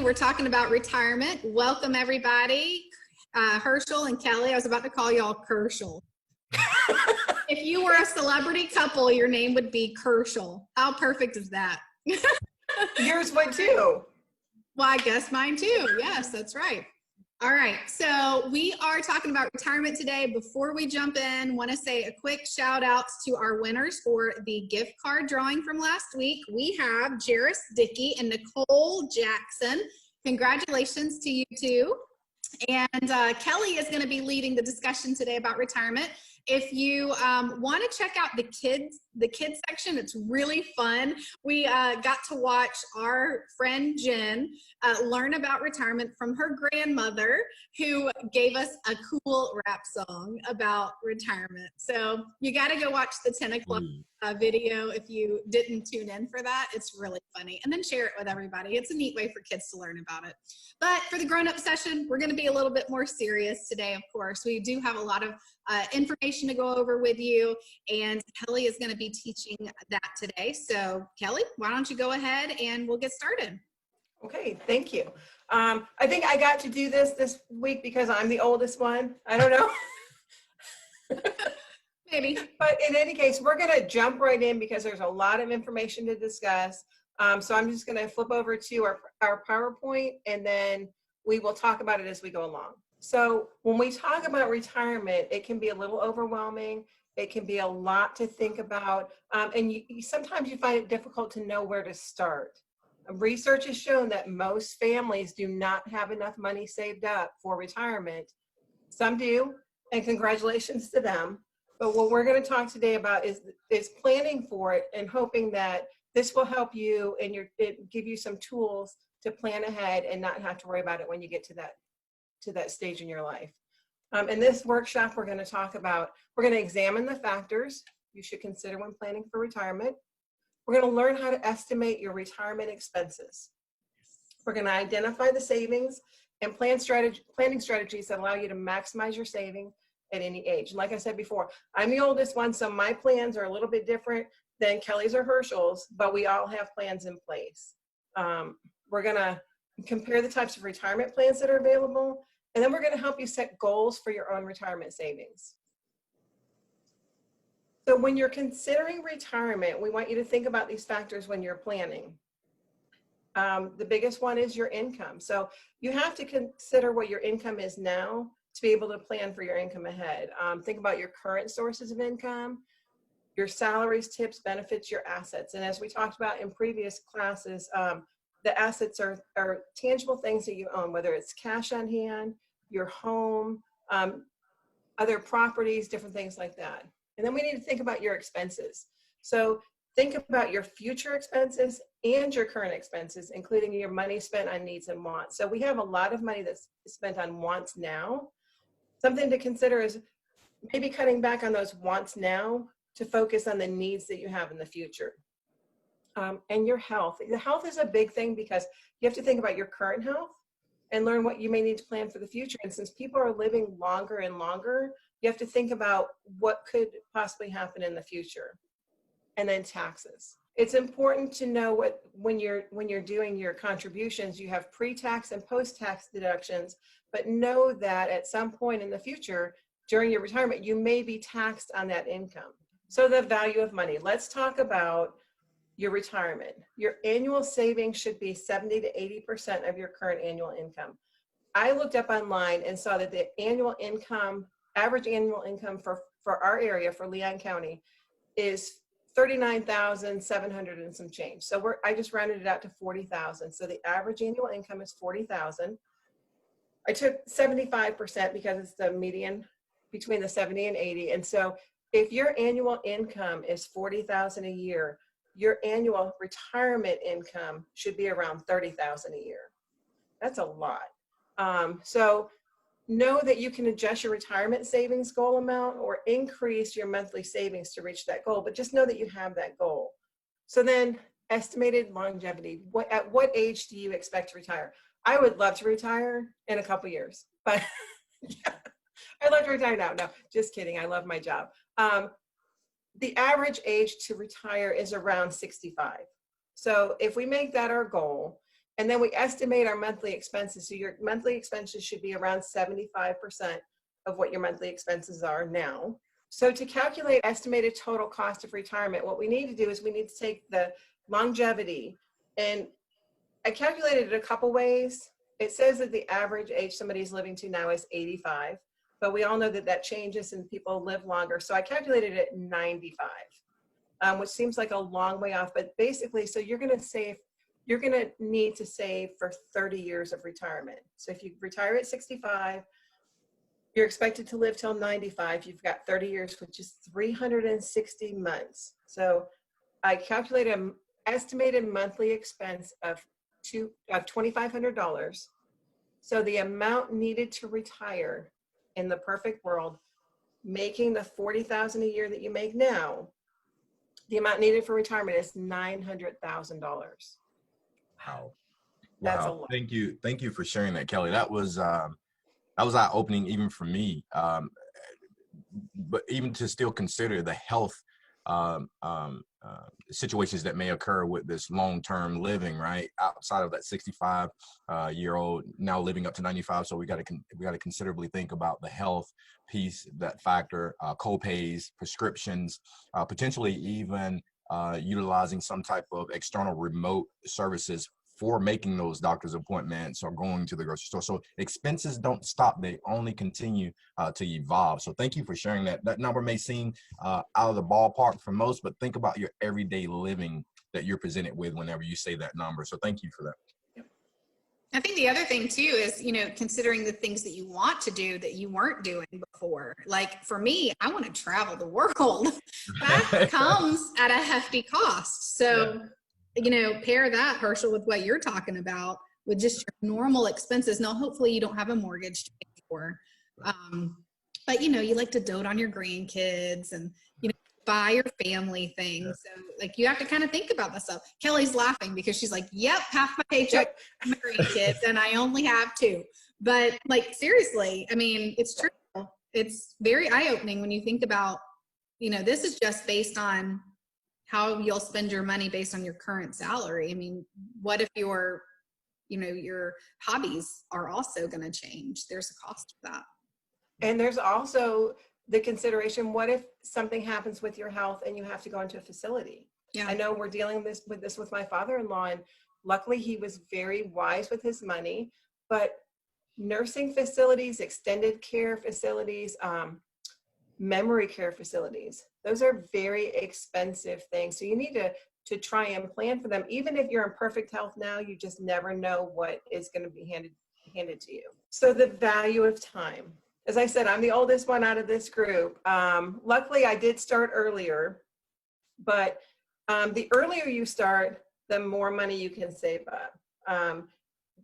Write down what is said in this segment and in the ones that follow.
We're talking about retirement. Welcome, everybody. Herschel and Kelly. I was about to call y'all Kerschel. If you were a celebrity couple, your name would be Kerschel. How perfect is that? Yours would too. Well, I guess mine too. Yes, that's right. All right, so we are talking about retirement today. Before we jump in, want to say a quick shout out to our winners for the gift card drawing from last week. We have Jairus Dickey and Nicole Jackson. Congratulations to you two. And Kelly is going to be leading the discussion today about retirement. If you want to check out the kids section, it's really fun. We got to watch our friend Jen learn about retirement from her grandmother, who gave us a cool rap song about retirement. So you got to go watch the 10 o'clock video if you didn't tune in for that. It's really funny. And then share it with everybody. It's a neat way for kids to learn about it. But for the grown-up session, we're going to be a little bit more serious today, of course. We do have a lot of information to go over with you, and Kelly is going to be teaching that today. So Kelly, why don't you go ahead and we'll get started. Okay, thank you. I think I got to do this week because I'm the oldest one. I don't know. Maybe. But in any case, we're going to jump right in because there's a lot of information to discuss. So I'm just going to flip over to our PowerPoint, and then we will talk about it as we go along. So when we talk about retirement, it can be a little overwhelming. It can be a lot to think about. And sometimes you find it difficult to know where to start. Research has shown that most families do not have enough money saved up for retirement. Some do, and congratulations to them. But what we're going to talk today about is planning for it and hoping that this will help you and give you some tools to plan ahead and not have to worry about it when you get to that stage in your life. In this workshop, we're going to talk about, we're going to examine the factors you should consider when planning for retirement. We're going to learn how to estimate your retirement expenses. We're going to identify the savings and planning strategies that allow you to maximize your saving at any age. And like I said before, I'm the oldest one, so my plans are a little bit different than Kelly's or Herschel's, but we all have plans in place. We're going to compare the types of retirement plans that are available, and then we're going to help you set goals for your own retirement savings. So when you're considering retirement, we want you to think about these factors when you're planning. The biggest one is your income. So you have to consider what your income is now to be able to plan for your income ahead. Think about your current sources of income, your salaries, tips, benefits, your assets. And as we talked about in previous classes, the assets are tangible things that you own, whether it's cash on hand, your home, other properties, different things like that. And then we need to think about your expenses. So think about your future expenses and your current expenses, including your money spent on needs and wants. So we have a lot of money that's spent on wants now. Something to consider is maybe cutting back on those wants now to focus on the needs that you have in the future. And your health. The health is a big thing because you have to think about your current health and learn what you may need to plan for the future. And since people are living longer and longer, you have to think about what could possibly happen in the future. And then taxes. It's important to know when you're doing your contributions, you have pre-tax and post-tax deductions, but know that at some point in the future, during your retirement, you may be taxed on that income. So the value of money. Let's talk about your retirement. Your annual savings should be 70 to 80% of your current annual income. I looked up online and saw that the average annual income for our area, for Leon County, is $39,700 and some change. So I just rounded it out to 40,000. So the average annual income is 40,000. I took 75% because it's the median between the 70 and 80. And so if your annual income is 40,000 a year, your annual retirement income should be around 30,000 a year. That's a lot. So know that you can adjust your retirement savings goal amount or increase your monthly savings to reach that goal, but just know that you have that goal. So then estimated longevity. At what age do you expect to retire? I would love to retire in a couple years, but yeah, I'd love to retire now. No, just kidding. I love my job. The average age to retire is around 65. So if we make that our goal, And then we estimate our monthly expenses. So your monthly expenses should be around 75% of what your monthly expenses are now. So to calculate estimated total cost of retirement, what we need to do is we need to take the longevity, and I calculated it a couple ways. It says that the average age somebody's living to now is 85, but we all know that that changes and people live longer. So I calculated it at 95, which seems like a long way off, but basically, so you're going to need to save for 30 years of retirement. So if you retire at 65, you're expected to live till 95. You've got 30 years, which is 360 months. So I calculated an estimated monthly expense of $2,500. So the amount needed to retire in the perfect world, making the $40,000 a year that you make now, the amount needed for retirement is $900,000. Wow. That's a Wow. lot. Thank you. Thank you for sharing that, Kelly. That was eye-opening even for me. But even to still consider the health situations that may occur with this long-term living, right? Outside of that 65-year-old now living up to 95. So we got to considerably think about the health piece, that factor, co-pays, prescriptions, potentially even utilizing some type of external remote services for making those doctor's appointments or going to the grocery store. So expenses don't stop. They only continue to evolve. So thank you for sharing that. That number may seem out of the ballpark for most, but think about your everyday living that you're presented with whenever you say that number. So thank you for that. I think the other thing too is, considering the things that you want to do that you weren't doing before. Like for me, I want to travel the world. That comes at a hefty cost. So, pair that, Herschel, with what you're talking about with just your normal expenses. Now, hopefully you don't have a mortgage to pay for. But you like to dote on your grandkids and, buy your family things. So like you have to kind of think about this stuff. Kelly's laughing because she's like, yep, half my paycheck for my grandkids and I only have 2. But like, seriously, I mean, it's true. It's very eye-opening when you think about, this is just based on how you'll spend your money based on your current salary. I mean, what if your hobbies are also going to change? There's a cost for that. And there's also the consideration, what if something happens with your health and you have to go into a facility? Yeah. I know we're dealing with this with my father-in-law, and luckily he was very wise with his money, but nursing facilities, extended care facilities, memory care facilities, those are very expensive things. So you need to try and plan for them. Even if you're in perfect health now, you just never know what is going to be handed to you. So the value of time. As I said, I'm the oldest one out of this group. Luckily, I did start earlier, but the earlier you start, the more money you can save up,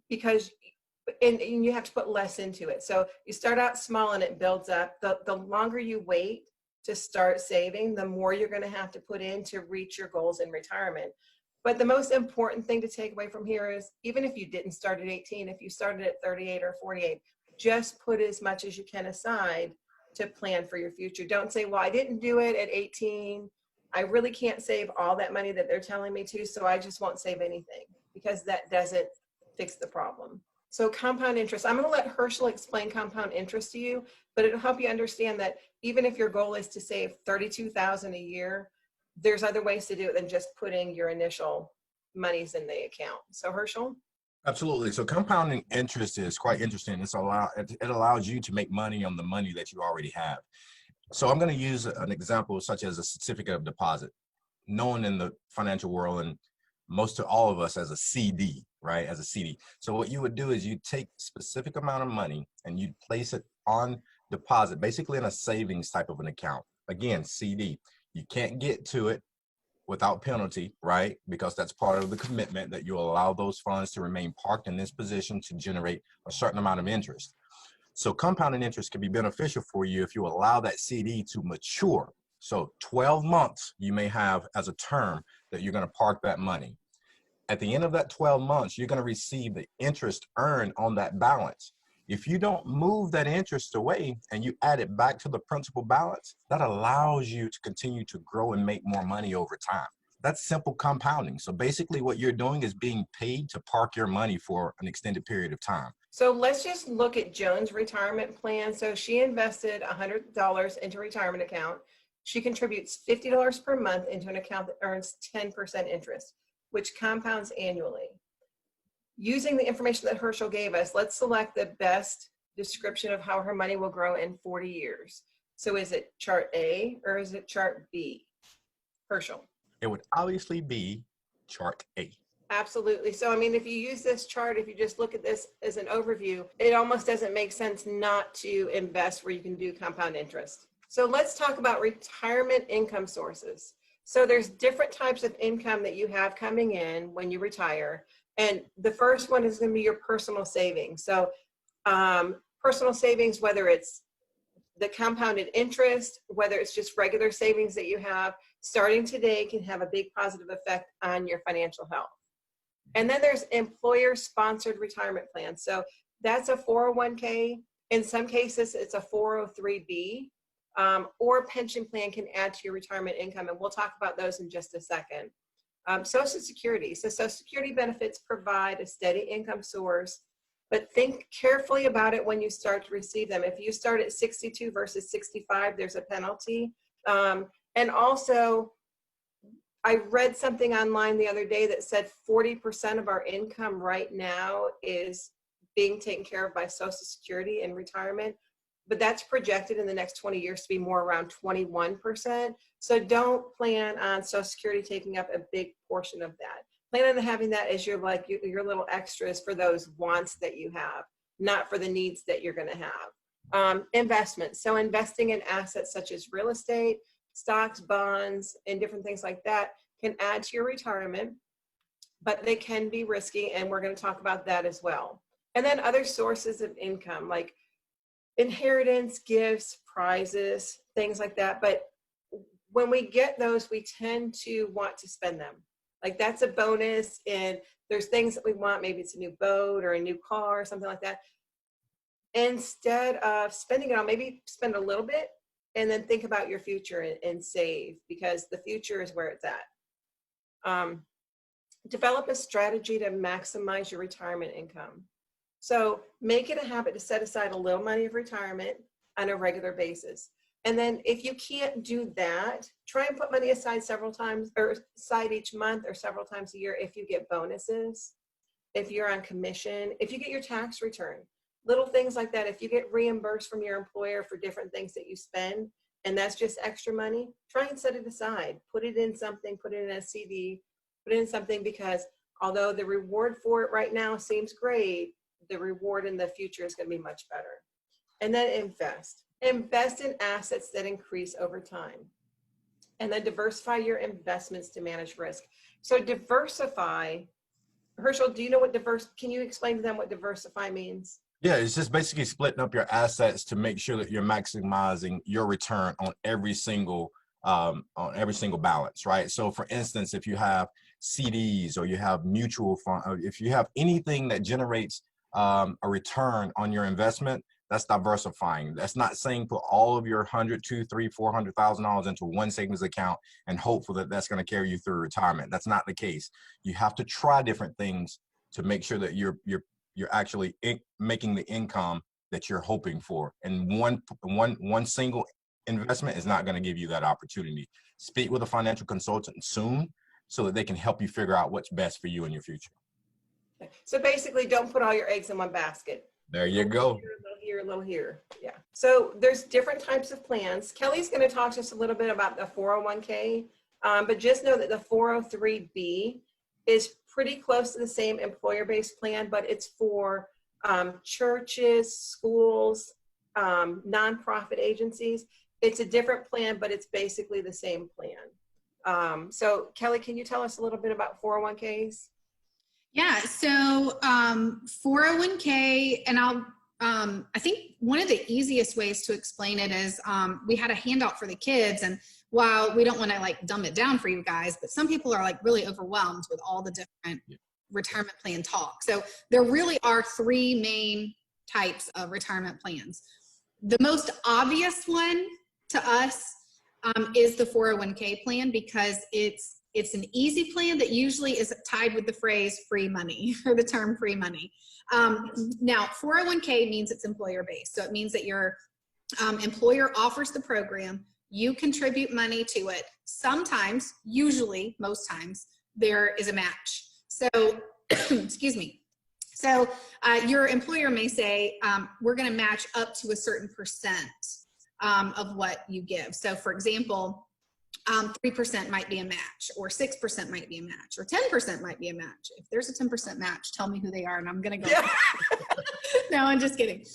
because and you have to put less into it. So you start out small and it builds up. The longer you wait to start saving, the more you're going to have to put in to reach your goals in retirement. But the most important thing to take away from here is, even if you didn't start at 18, if you started at 38 or 48, just put as much as you can aside to plan for your future. Don't say, well, I didn't do it at 18. I really can't save all that money that they're telling me to, so I just won't save anything, because that doesn't fix the problem. So compound interest, I'm going to let Herschel explain compound interest to you, but it'll help you understand that even if your goal is to save $32,000 a year, there's other ways to do it than just putting your initial monies in the account. So Herschel? Absolutely. So compounding interest is quite interesting. It allows you to make money on the money that you already have. So I'm going to use an example such as a certificate of deposit, known in the financial world and most to all of us as a CD, right? As a CD. So what you would do is you take a specific amount of money and you place it on deposit, basically in a savings type of an account. Again, CD. You can't get to it without penalty, right? Because that's part of the commitment that you allow those funds to remain parked in this position to generate a certain amount of interest. So compounding interest can be beneficial for you if you allow that CD to mature. So 12 months you may have as a term that you're going to park that money. At the end of that 12 months, you're going to receive the interest earned on that balance. If you don't move that interest away and you add it back to the principal balance, that allows you to continue to grow and make more money over time. That's simple compounding. So basically what you're doing is being paid to park your money for an extended period of time. So let's just look at Joan's retirement plan. So she invested $100 into a retirement account. She contributes $50 per month into an account that earns 10% interest, which compounds annually. Using the information that Herschel gave us, let's select the best description of how her money will grow in 40 years. So is it chart A or is it chart B? Herschel. It would obviously be chart A. Absolutely. So, I mean, if you use this chart, if you just look at this as an overview, it almost doesn't make sense not to invest where you can do compound interest. So let's talk about retirement income sources. So there's different types of income that you have coming in when you retire. And the first one is going to be your personal savings. So personal savings, whether it's the compounded interest, whether it's just regular savings that you have, starting today can have a big positive effect on your financial health. And then there's employer-sponsored retirement plans. So that's a 401k. In some cases, it's a 403b, or pension plan can add to your retirement income. And we'll talk about those in just a second. Social Security. So Social Security benefits provide a steady income source, but think carefully about it when you start to receive them. If you start at 62 versus 65, there's a penalty. And also, I read something online the other day that said 40% of our income right now is being taken care of by Social Security in retirement, but that's projected in the next 20 years to be more around 21%. So don't plan on Social Security taking up a big portion of that. Plan on having that as your little extras for those wants that you have, not for the needs that you're going to have. Investments. So investing in assets such as real estate, stocks, bonds, and different things like that can add to your retirement, but they can be risky, and we're going to talk about that as well. And then other sources of income like inheritance, gifts, prizes, things like that. But when we get those, we tend to want to spend them. Like that's a bonus, and there's things that we want. Maybe it's a new boat or a new car or something like that. Instead of spending it on, maybe spend a little bit and then think about your future and save, because the future is where it's at. Develop a strategy to maximize your retirement income. So make it a habit to set aside a little money of retirement on a regular basis. And then if you can't do that, try and put money aside several times, or aside each month or several times a year if you get bonuses, if you're on commission, if you get your tax return. Little things like that. If you get reimbursed from your employer for different things that you spend, and that's just extra money, try and set it aside. Put it in something, put it in a CD, put it in something, because although the reward for it right now seems great, the reward in the future is going to be much better. And then invest. Invest in assets that increase over time. And then diversify your investments to manage risk. So diversify. Herschel, do you know what can you explain to them what diversify means? Yeah, it's just basically splitting up your assets to make sure that you're maximizing your return on every single balance, right? So for instance, if you have CDs or you have mutual fund, or if you have anything that generates a return on your investment, that's diversifying. That's not saying put all of your $100,000, $200,000, $300,000, $400,000 into one savings account and hopeful that that's going to carry you through retirement. That's not the case. You have to try different things to make sure that you're actually making the income that you're hoping for. And one single investment is not going to give you that opportunity. Speak with a financial consultant soon so that they can help you figure out what's best for you in your future. So basically, don't put all your eggs in one basket. There you go. A little here, a little here. Yeah. So there's different types of plans. Kelly's going to talk to us a little bit about the 401k, but just know that the 403b is pretty close to the same employer-based plan, but it's for churches, schools, nonprofit agencies. It's a different plan, but it's basically the same plan. So Kelly, can you tell us a little bit about 401ks? Yeah, so 401k, and I think one of the easiest ways to explain it is we had a handout for the kids, and while we don't want to like dumb it down for you guys, but some people are like really overwhelmed with all the different retirement plan talk. So there really are three main types of retirement plans. The most obvious one to us is the 401k plan, because it's It's an easy plan that usually is tied with the phrase free money or the term free money. Now, 401k means it's employer-based. So it means that your employer offers the program, you contribute money to it. Sometimes, usually, most times, there is a match. So, excuse me. So your employer may say, we're going to match up to a certain percent of what you give. So for example, 3% might be a match, or 6% might be a match, or 10% might be a match. If there's a 10% match, tell me who they are and I'm going to go. Yeah. No, I'm just kidding.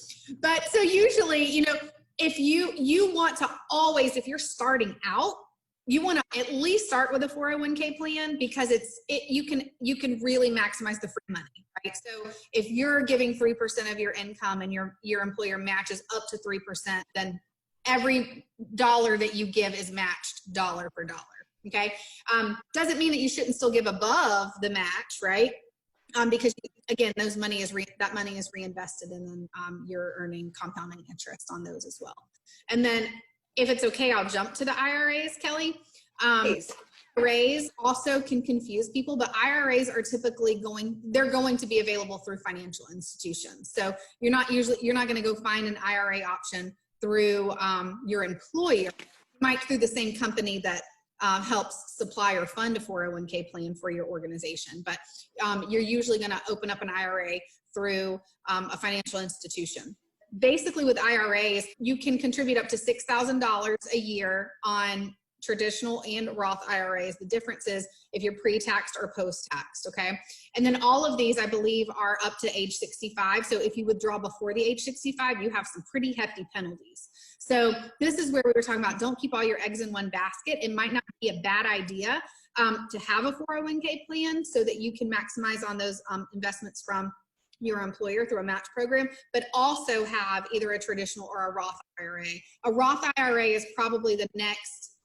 But so usually, you know, if you want to always, if you're starting out, you want to at least start with a 401k plan, because you can really maximize the free money, right? So if you're giving 3% of your income and your employer matches up to 3%, then every dollar that you give is matched dollar for dollar. Okay. Doesn't mean that you shouldn't still give above the match, right? Because again, that money is reinvested, and then you're earning compounding interest on those as well. And then, if it's okay, I'll jump to the IRAs, Kelly. IRAs also can confuse people, but IRAs are typically going to be available through financial institutions. So you're not going to go find an IRA option through your employer. You might through the same company that helps supply or fund a 401k plan for your organization, but you're usually going to open up an IRA through a financial institution. Basically, with IRAs, you can contribute up to $6,000 a year on traditional and Roth IRAs. The difference is if you're pre-taxed or post-taxed, okay? And then all of these, I believe, are up to age 65. So if you withdraw before the age 65, you have some pretty hefty penalties. So this is where we were talking about, don't keep all your eggs in one basket. It might not be a bad idea to have a 401k plan so that you can maximize on those investments from your employer through a match program, but also have either a traditional or a Roth IRA. A Roth IRA is probably the next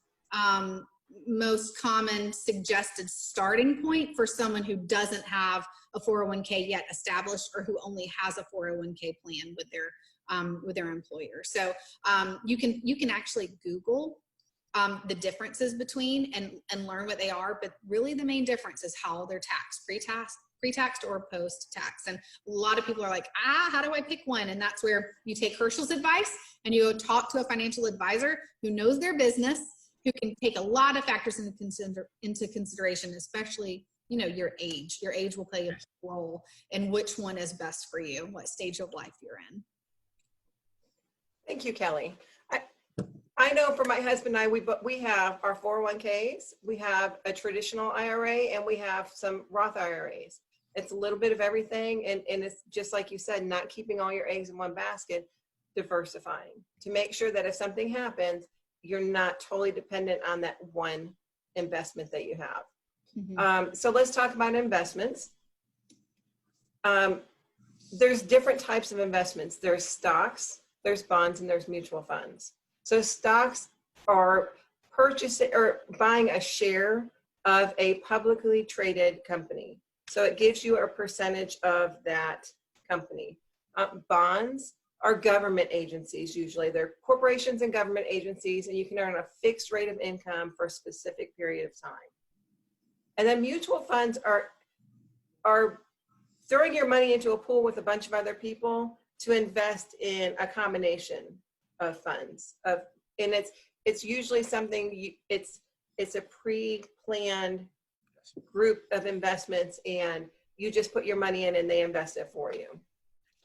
most common suggested starting point for someone who doesn't have a 401k yet established, or who only has a 401k plan with their employer. So you can actually Google the differences between and learn what they are, but really the main difference is how they're taxed, pre-taxed or post-tax. And a lot of people are like, how do I pick one? And that's where you take Herschel's advice and you go talk to a financial advisor who knows their business, who can take a lot of factors into consideration, especially, you know, your age. Your age will play a role in which one is best for you, what stage of life you're in. Thank you, Kelly. I know for my husband and I, we have our 401ks, we have a traditional IRA, and we have some Roth IRAs. It's a little bit of everything, and it's just like you said, not keeping all your eggs in one basket, diversifying to make sure that if something happens, you're not totally dependent on that one investment that you have. Mm-hmm. So let's talk about investments. There's different types of investments. There's stocks, there's bonds, and there's mutual funds. So stocks are purchasing or buying a share of a publicly traded company. So it gives you a percentage of that company. Bonds are government agencies. Usually they're corporations and government agencies, and you can earn a fixed rate of income for a specific period of time. And then mutual funds are throwing your money into a pool with a bunch of other people to invest in a combination of funds. And it's usually something, it's a pre-planned group of investments, and you just put your money in and they invest it for you.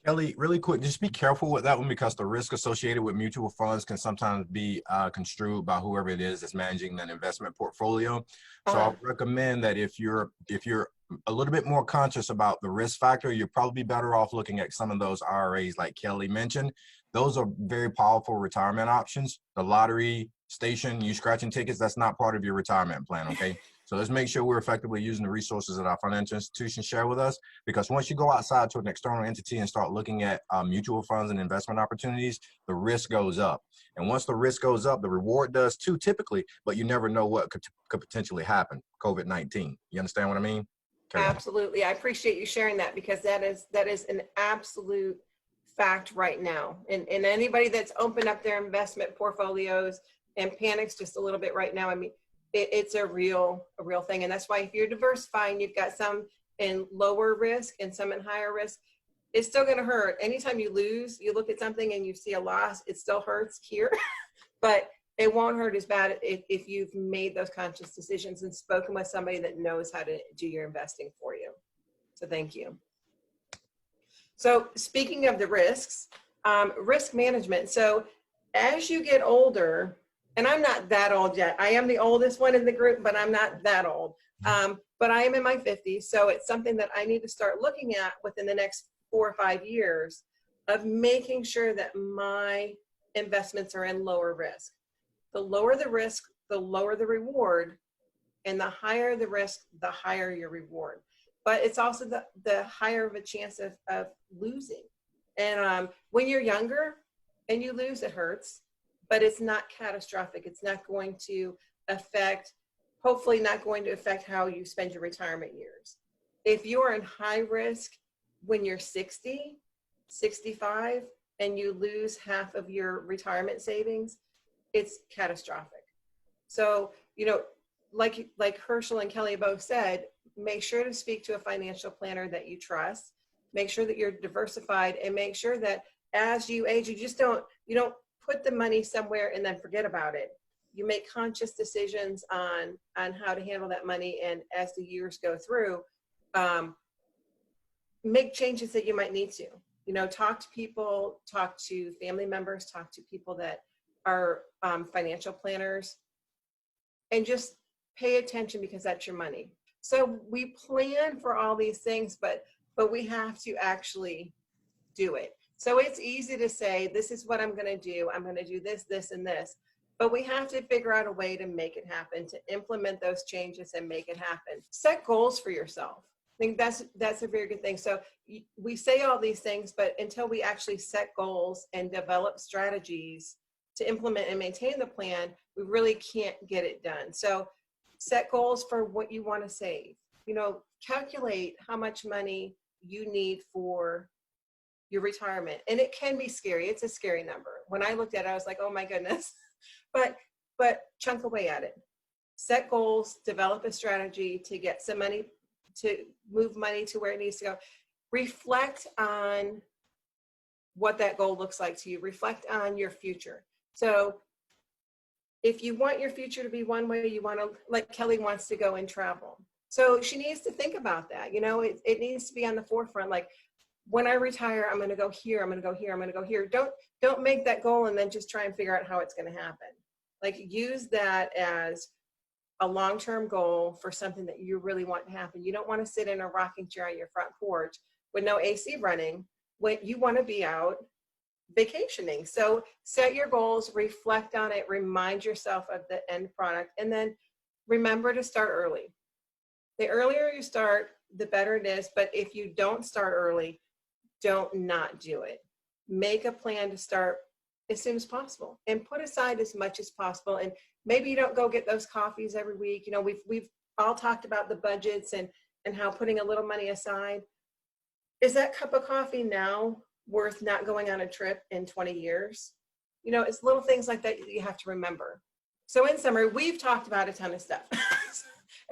Kelly, really quick, just be careful with that one, because the risk associated with mutual funds can sometimes be construed by whoever it is that's managing that investment portfolio. So I recommend that if you're a little bit more conscious about the risk factor, you're probably better off looking at some of those IRAs like Kelly mentioned. Those are very powerful retirement options. The lottery station, you scratching tickets, that's not part of your retirement plan, okay? So let's make sure we're effectively using the resources that our financial institutions share with us, because once you go outside to an external entity and start looking at mutual funds and investment opportunities, the risk goes up. And once the risk goes up, the reward does too, typically, but you never know what could potentially happen. COVID-19. You understand what I mean? Absolutely. I appreciate you sharing that, because that is an absolute fact right now. And anybody that's opened up their investment portfolios and panics just a little bit right now, I mean, it's a real thing. And that's why if you're diversifying, you've got some in lower risk and some in higher risk, it's still going to hurt. Anytime you lose, you look at something and you see a loss, it still hurts here, but it won't hurt as bad if you've made those conscious decisions and spoken with somebody that knows how to do your investing for you. So thank you. So speaking of the risks, risk management. So as you get older, and I'm not that old yet. I am the oldest one in the group, but I'm not that old. But I am in my 50s. So it's something that I need to start looking at within the next 4 or 5 years of making sure that my investments are in lower risk. The lower the risk, the lower the reward, and the higher the risk, the higher your reward. But it's also the higher of a chance of losing. And when you're younger and you lose, it hurts, but it's not catastrophic. It's not going to affect, hopefully not going to affect how you spend your retirement years. If you're in high risk when you're 60, 65, and you lose half of your retirement savings, it's catastrophic. So, you know, like Herschel and Kelly both said, make sure to speak to a financial planner that you trust. Make sure that you're diversified, and make sure that as you age, you don't put the money somewhere and then forget about it. You make conscious decisions on how to handle that money, and as the years go through, make changes that you might need to. You know, talk to people, talk to family members, talk to people that are financial planners, and just pay attention, because that's your money. So we plan for all these things, but we have to actually do it. So it's easy to say, this is what I'm going to do. I'm going to do this, this, and this. But we have to figure out a way to make it happen, to implement those changes and make it happen. Set goals for yourself. I think that's a very good thing. So we say all these things, but until we actually set goals and develop strategies to implement and maintain the plan, we really can't get it done. So set goals for what you want to save. You know, calculate how much money you need for your retirement. And it can be scary. It's a scary number. When I looked at it, I was like, oh my goodness. But chunk away at it. Set goals, develop a strategy to get some money, to move money to where it needs to go. Reflect on what that goal looks like to you. Reflect on your future. So if you want your future to be one way, you want to, like Kelly wants to go and travel. So she needs to think about that. You know, it needs to be on the forefront. Like, when I retire, I'm going to go here, I'm going to go here, I'm going to go here. Don't make that goal and then just try and figure out how it's going to happen. Like, use that as a long-term goal for something that you really want to happen. You don't want to sit in a rocking chair on your front porch with no AC running when you want to be out vacationing. So set your goals, reflect on it, remind yourself of the end product, and then remember to start early. The earlier you start, the better it is. But if you don't start early, don't not do it. Make a plan to start as soon as possible and put aside as much as possible. And maybe you don't go get those coffees every week. You know, we've all talked about the budgets and how putting a little money aside. Is that cup of coffee now worth not going on a trip in 20 years? You know, it's little things like that you have to remember. So in summary, we've talked about a ton of stuff.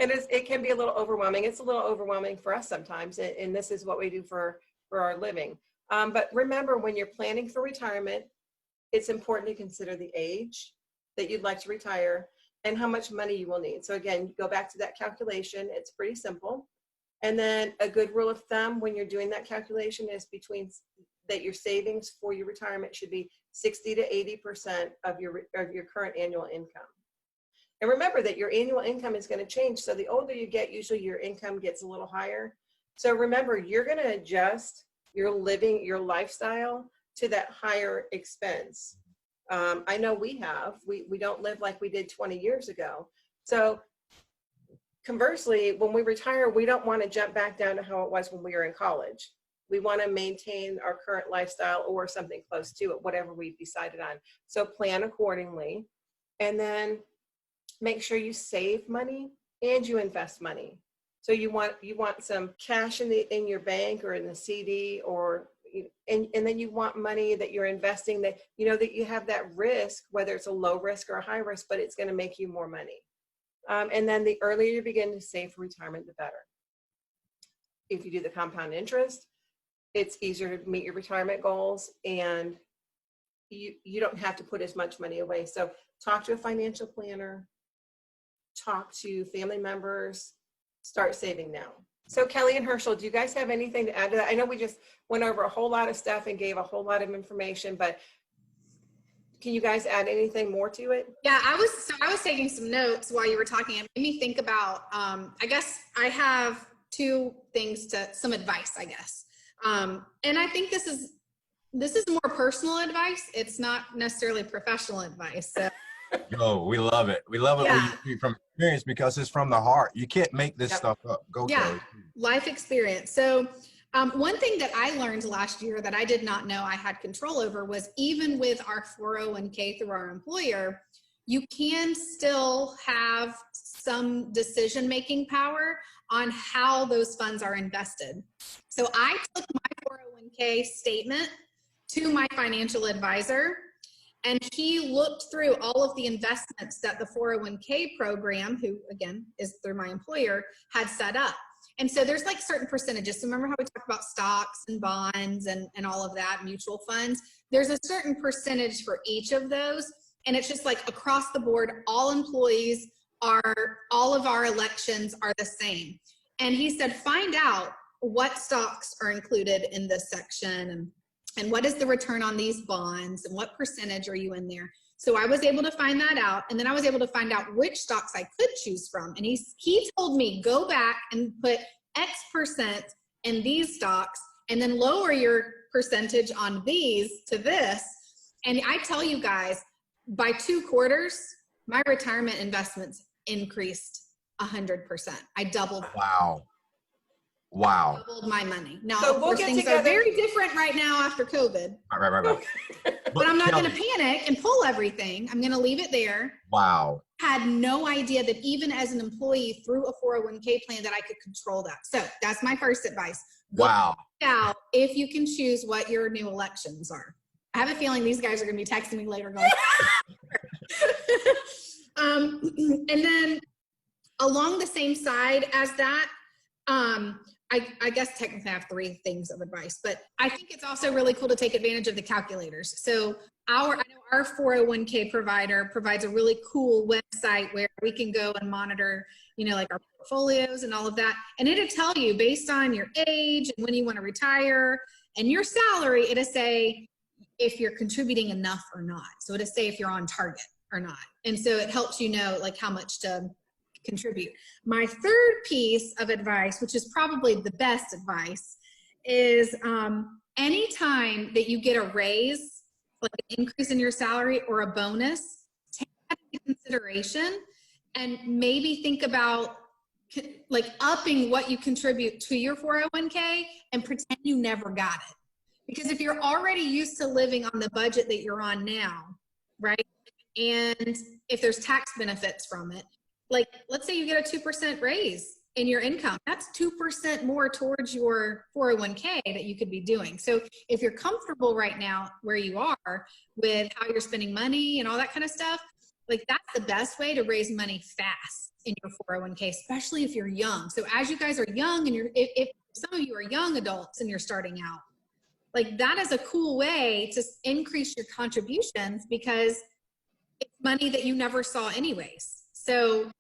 And it can be a little overwhelming. It's a little overwhelming for us sometimes. And this is what we do for our living. But remember, when you're planning for retirement, it's important to consider the age that you'd like to retire and how much money you will need. So again, you go back to that calculation. It's pretty simple. And then a good rule of thumb when you're doing that calculation is that your savings for your retirement should be 60 to 80% of your current annual income. And remember that your annual income is going to change. So the older you get, usually your income gets a little higher. So remember, you're going to adjust your lifestyle to that higher expense. I know we don't live like we did 20 years ago. So conversely, when we retire, we don't want to jump back down to how it was when we were in college. We want to maintain our current lifestyle or something close to it, whatever we've decided on. So plan accordingly, and then make sure you save money and you invest money. So you want some cash in your bank or in the CD, or and then you want money that you're investing that you know that you have that risk, whether it's a low risk or a high risk, but it's going to make you more money. And then the earlier you begin to save for retirement, the better. If you do the compound interest, it's easier to meet your retirement goals, and you don't have to put as much money away. So talk to a financial planner, talk to family members, start saving now. So Kelly and Herschel, do you guys have anything to add to that? I know we just went over a whole lot of stuff and gave a whole lot of information, but can you guys add anything more to it? Yeah, I was taking some notes while you were talking. It made me think about, I guess I have some advice, I guess. And I think this is more personal advice. It's not necessarily professional advice. So. No, we love it. We love it when you speak from experience because it's from the heart. You can't make this stuff up. Go, Kelly. Life experience. So one thing that I learned last year that I did not know I had control over was, even with our 401k through our employer, you can still have some decision-making power on how those funds are invested. So I took my 401k statement to my financial advisor, and he looked through all of the investments that the 401k program, who again is through my employer, had set up. And so there's like certain percentages. So remember how we talked about stocks and bonds and all of that, mutual funds? There's a certain percentage for each of those. And it's just like across the board, all employees all of our elections are the same. And he said, find out what stocks are included in this section, and what is the return on these bonds, and what percentage are you in there? So I was able to find that out, and then I was able to find out which stocks I could choose from. And he told me, go back and put X% in these stocks, and then lower your percentage on these to this. And I tell you guys, by 2 quarters, my retirement investments increased 100%. I doubled. Wow. Doubled my money. Now, So of course, things are very different right now after COVID. Right. But I'm not Kelly, going to panic and pull everything. I'm going to leave it there. Wow. Had no idea that even as an employee through a 401k plan that I could control that. So that's my first advice. Go Wow. out if you can choose what your new elections are. I have a feeling these guys are going to be texting me later going. And then along the same side as that, I guess technically I have 3 things of advice, but I think it's also really cool to take advantage of the calculators. So I know our 401k provider provides a really cool website where we can go and monitor, like our portfolios and all of that. And it'll tell you based on your age and when you want to retire and your salary, it'll say if you're contributing enough or not. So it'll say if you're on target or not. And so it helps you know like how much to contribute. My third piece of advice, which is probably the best advice, is anytime that you get a raise, like an increase in your salary or a bonus, take that into consideration and maybe think about like upping what you contribute to your 401k and pretend you never got it. Because if you're already used to living on the budget that you're on now, right? And if there's tax benefits from it, like let's say you get a 2% raise in your income, that's 2% more towards your 401k that you could be doing. So if you're comfortable right now where you are with how you're spending money and all that kind of stuff, like that's the best way to raise money fast in your 401k, especially if you're young. So as you guys are young and if some of you are young adults and you're starting out, like that is a cool way to increase your contributions because it's money that you never saw anyways. So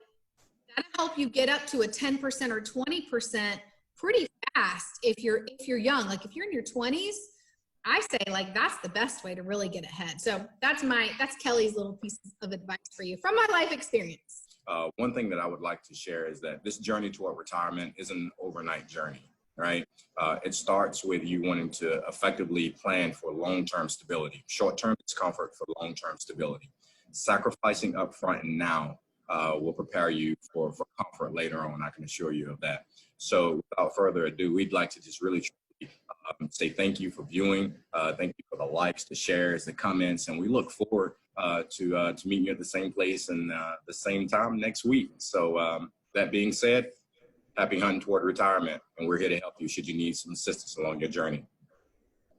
that'll help you get up to a 10% or 20% pretty fast if you're young. Like if you're in your 20s, I say like that's the best way to really get ahead. So that's Kelly's little piece of advice for you from my life experience. One thing that I would like to share is that this journey toward retirement is an overnight journey, right? It starts with you wanting to effectively plan for long-term stability, short-term discomfort for long-term stability. Sacrificing upfront and now will prepare you for comfort later on. I can assure you of that. So without further ado, we'd like to just really say thank you for viewing. Thank you for the likes, the shares, the comments, and we look forward to meeting you at the same place and the same time next week. So that being said, happy hunting toward retirement, and we're here to help you should you need some assistance along your journey.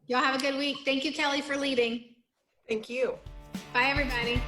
Y'all have a good week. Thank you, Kelly, for leading. Thank you. Bye, everybody.